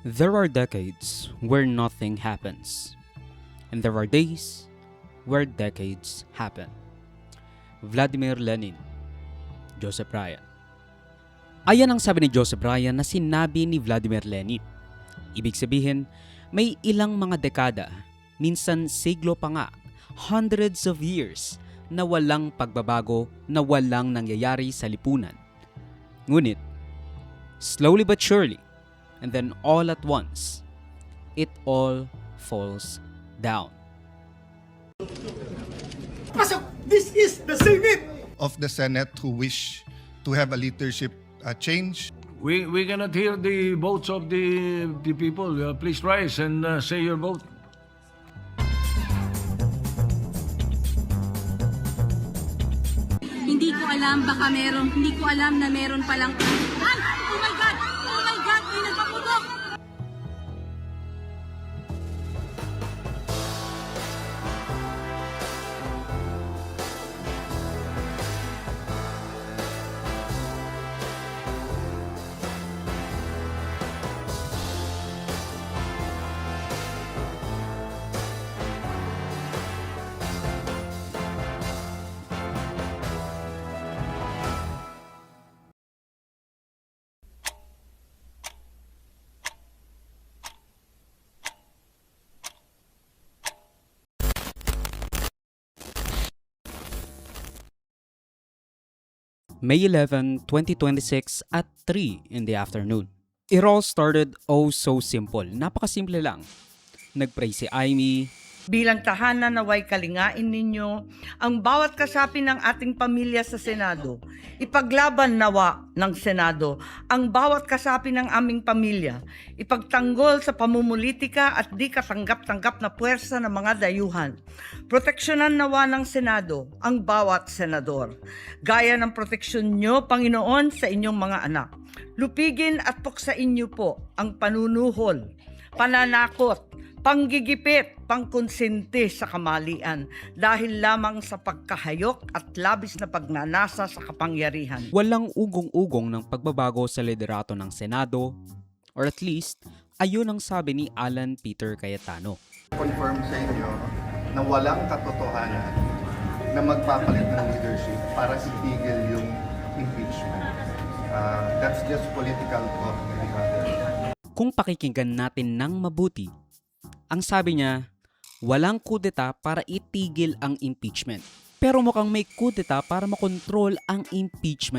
There are decades where nothing happens, and there are days where decades happen. Vladimir Lenin, Joseph Ryan. Ayan ang sabi ni Joseph Ryan na sinabi ni Vladimir Lenin. Ibig sabihin, may ilang mga dekada, minsan siglo pa nga, hundreds of years, na walang pagbabago, na walang nangyayari sa lipunan. Ngunit, slowly but surely, and then all at once, it all falls down. Pasok! This is the Senate! Of the Senate who wish to have a leadership change. We cannot hear the votes of the people. Please rise and say your vote. Hindi ko alam, baka meron, hindi ko alam na meron palang... Ay! Oh my God! Oh my God! May nagpaputok! May 11, 2026 at 3 in the afternoon. It all started oh so simple. Napakasimple lang. Nagpray si Amy. Bilang tahanan naway kalingain ninyo ang bawat kasapi ng ating pamilya sa Senado. Ipaglaban nawa ng Senado ang bawat kasapi ng aming pamilya. Ipagtanggol sa pamumulitika at di katanggap-tanggap na puwersa ng mga dayuhan. Proteksyonan nawa ng Senado ang bawat senador. Gaya ng proteksyon nyo, Panginoon, sa inyong mga anak. Lupigin at puksain nyo po ang panunuhol, pananakot, panggigipit, pangkonsente sa kamalian dahil lamang sa pagkahayok at labis na pagnanasa sa kapangyarihan. Walang ugong-ugong ng pagbabago sa liderato ng Senado, or at least, ayun ang sabi ni Alan Peter Cayetano. Confirm sa inyo na walang katotohanan na magpapalit ng leadership para itigil yung impeachment. That's just political talk. Kung pakikinggan natin ng mabuti, ang sabi niya, walang kudeta para itigil ang impeachment. Pero mukhang may kudeta para makontrol ang impeachment.